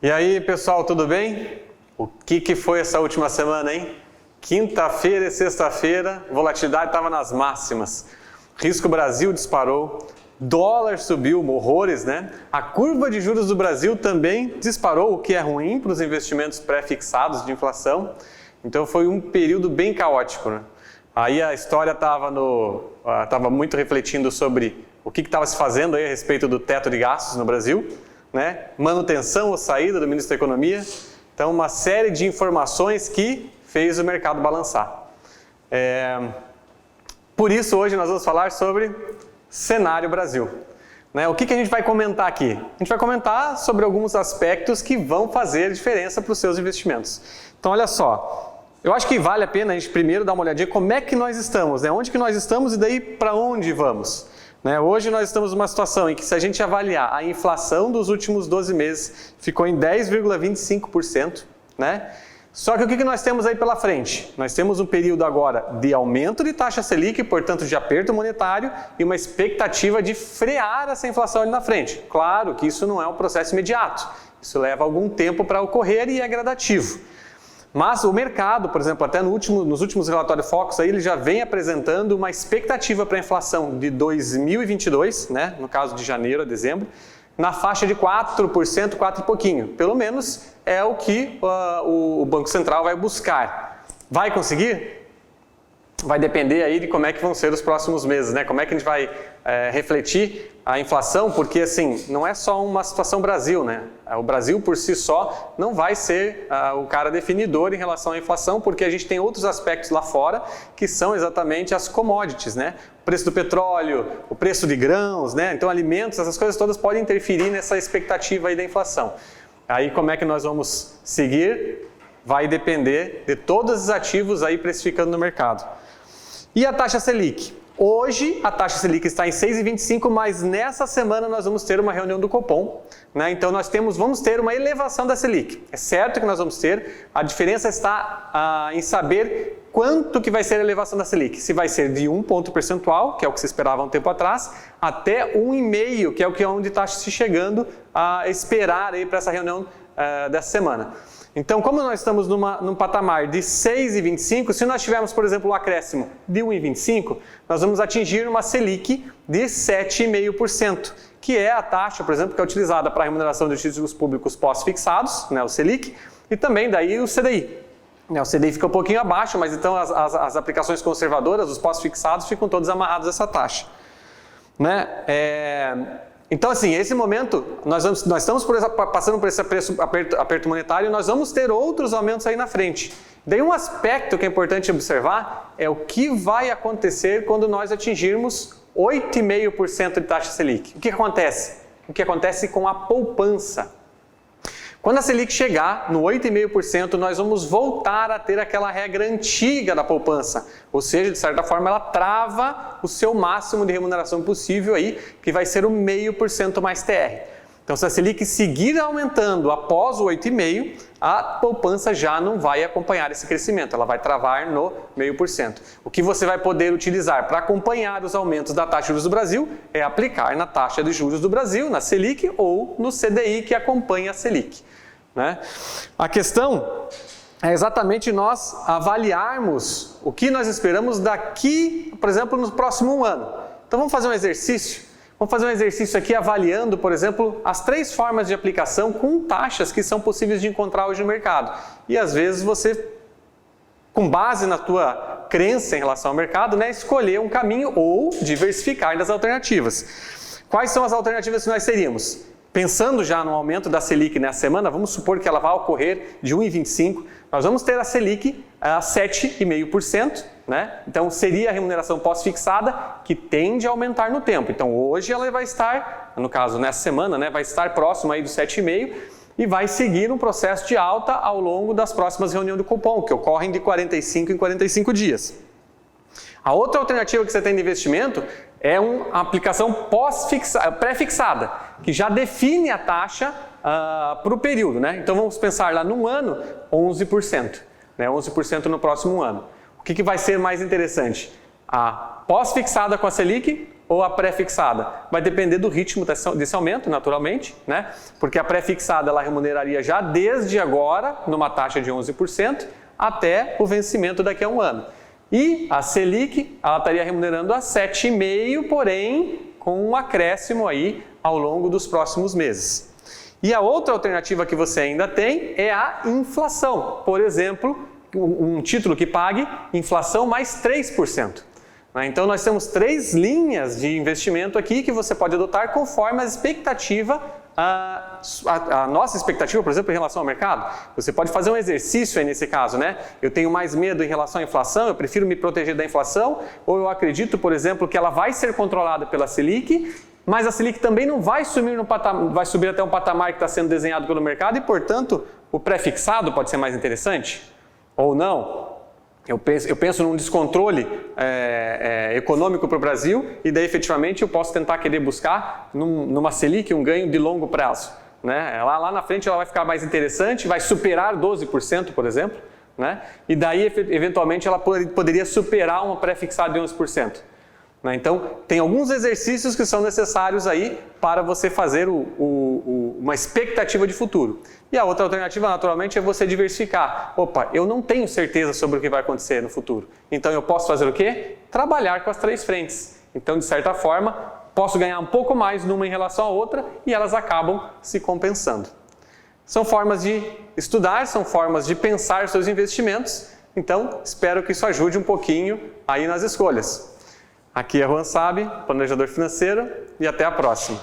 E aí, pessoal, tudo bem? O que foi essa última semana, hein? Quinta-feira e sexta-feira, volatilidade estava nas máximas. Risco Brasil disparou, dólar subiu, horrores, né? A curva de juros do Brasil também disparou, o que é ruim para os investimentos pré-fixados de inflação. Então foi um período bem caótico, né? Aí a história estava muito refletindo sobre o que estava se fazendo aí a respeito do teto de gastos no Brasil, né? Manutenção ou saída do ministro da Economia. Então, uma série de informações que fez o mercado balançar. Por isso, hoje nós vamos falar sobre cenário Brasil. Né? O que a gente vai comentar aqui? A gente vai comentar sobre alguns aspectos que vão fazer diferença para os seus investimentos. Então, olha só. Eu acho que vale a pena a gente primeiro dar uma olhadinha como é que nós estamos, né? Onde que nós estamos e daí para onde vamos. Né? Hoje nós estamos numa situação em que, se a gente avaliar a inflação dos últimos 12 meses, ficou em 10,25%. Né? Só que o que nós temos aí pela frente? Nós temos um período agora de aumento de taxa Selic, portanto de aperto monetário, e uma expectativa de frear essa inflação ali na frente. Claro que isso não é um processo imediato, isso leva algum tempo para ocorrer e é gradativo. Mas o mercado, por exemplo, até nos últimos relatórios Focus, aí, ele já vem apresentando uma expectativa para a inflação de 2022, né, no caso de janeiro a dezembro, na faixa de 4%, 4 e pouquinho. Pelo menos é o que o Banco Central vai buscar. Vai conseguir? Vai depender aí de como é que vão ser os próximos meses, né? Como é que a gente vai refletir a inflação, porque assim, não é só uma situação Brasil, né? O Brasil por si só não vai ser o cara definidor em relação à inflação, porque a gente tem outros aspectos lá fora que são exatamente as commodities, né? O preço do petróleo, o preço de grãos, né? Então alimentos, essas coisas todas podem interferir nessa expectativa aí da inflação. Aí como é que nós vamos seguir? Vai depender de todos os ativos aí precificando no mercado. E a taxa Selic? Hoje a taxa Selic está em 6,25, mas nessa semana nós vamos ter uma reunião do Copom, né? Então nós vamos ter uma elevação da Selic. É certo que nós vamos ter, a diferença está em saber quanto que vai ser a elevação da Selic. Se vai ser de 1 ponto percentual, que é o que se esperava um tempo atrás, até 1,5, que é onde está se chegando a esperar aí para essa reunião dessa semana. Então, como nós estamos num patamar de 6,25, se nós tivermos, por exemplo, o acréscimo de 1,25, nós vamos atingir uma Selic de 7,5%, que é a taxa, por exemplo, que é utilizada para a remuneração de títulos públicos pós-fixados, né, o Selic, e também daí o CDI. O CDI fica um pouquinho abaixo, mas então as aplicações conservadoras, os pós-fixados, ficam todos amarrados a essa taxa. Né? Então, assim, esse momento, nós estamos passando por esse aperto monetário e nós vamos ter outros aumentos aí na frente. Daí um aspecto que é importante observar é o que vai acontecer quando nós atingirmos 8,5% de taxa Selic. O que acontece? O que acontece com a poupança? Quando a Selic chegar no 8,5%, nós vamos voltar a ter aquela regra antiga da poupança. Ou seja, de certa forma, ela trava o seu máximo de remuneração possível aí, que vai ser o 0,5% mais TR. Então, se a Selic seguir aumentando após o 8,5%, a poupança já não vai acompanhar esse crescimento, ela vai travar no 0,5%. O que você vai poder utilizar para acompanhar os aumentos da taxa de juros do Brasil é aplicar na taxa de juros do Brasil, na Selic, ou no CDI que acompanha a Selic. Né? A questão é exatamente nós avaliarmos o que nós esperamos daqui, por exemplo, no próximo ano. Então vamos fazer um exercício? Vamos fazer um exercício aqui avaliando, por exemplo, as 3 formas de aplicação com taxas que são possíveis de encontrar hoje no mercado. E às vezes você, com base na tua crença em relação ao mercado, né, escolher um caminho ou diversificar das alternativas. Quais são as alternativas que nós teríamos? Pensando já no aumento da Selic nessa semana, vamos supor que ela vai ocorrer de 1,25%, nós vamos ter a Selic a 7,5%, né? Então seria a remuneração pós-fixada que tende a aumentar no tempo. Então hoje ela vai estar, no caso nessa semana, né, vai estar próximo aí do 7,5% e vai seguir um processo de alta ao longo das próximas reuniões do Copom, que ocorrem de 45 em 45 dias. A outra alternativa que você tem de investimento é uma aplicação pré-fixada, que já define a taxa para o período. Né? Então vamos pensar lá num ano, 11%. Né? 11% no próximo ano. O que vai ser mais interessante? A pós-fixada com a Selic ou a pré-fixada? Vai depender do ritmo desse aumento, naturalmente, né? Porque a pré-fixada ela remuneraria já desde agora, numa taxa de 11%, até o vencimento daqui a um ano. E a Selic, ela estaria remunerando a 7,5%, porém com um acréscimo aí ao longo dos próximos meses. E a outra alternativa que você ainda tem é a inflação. Por exemplo, um título que pague inflação mais 3%. Então nós temos 3 linhas de investimento aqui que você pode adotar conforme a expectativa, a nossa expectativa, por exemplo, em relação ao mercado. Você pode fazer um exercício aí nesse caso, né? Eu tenho mais medo em relação à inflação, eu prefiro me proteger da inflação, ou eu acredito, por exemplo, que ela vai ser controlada pela Selic, mas a Selic também não vai subir até um patamar que está sendo desenhado pelo mercado e, portanto, o pré-fixado pode ser mais interessante? Ou não? Eu penso num descontrole econômico para o Brasil e daí, efetivamente, eu posso tentar querer buscar numa Selic um ganho de longo prazo. Né? Lá na frente ela vai ficar mais interessante, vai superar 12%, por exemplo, né? E daí, eventualmente, ela poderia superar uma pré-fixada de 11%. Então, tem alguns exercícios que são necessários aí para você fazer uma expectativa de futuro. E a outra alternativa, naturalmente, é você diversificar. Opa, eu não tenho certeza sobre o que vai acontecer no futuro. Então, eu posso fazer o quê? Trabalhar com as 3 frentes. Então, de certa forma, posso ganhar um pouco mais numa em relação à outra e elas acabam se compensando. São formas de estudar, são formas de pensar seus investimentos. Então, espero que isso ajude um pouquinho aí nas escolhas. Aqui é Juan Sabe, planejador financeiro, e até a próxima.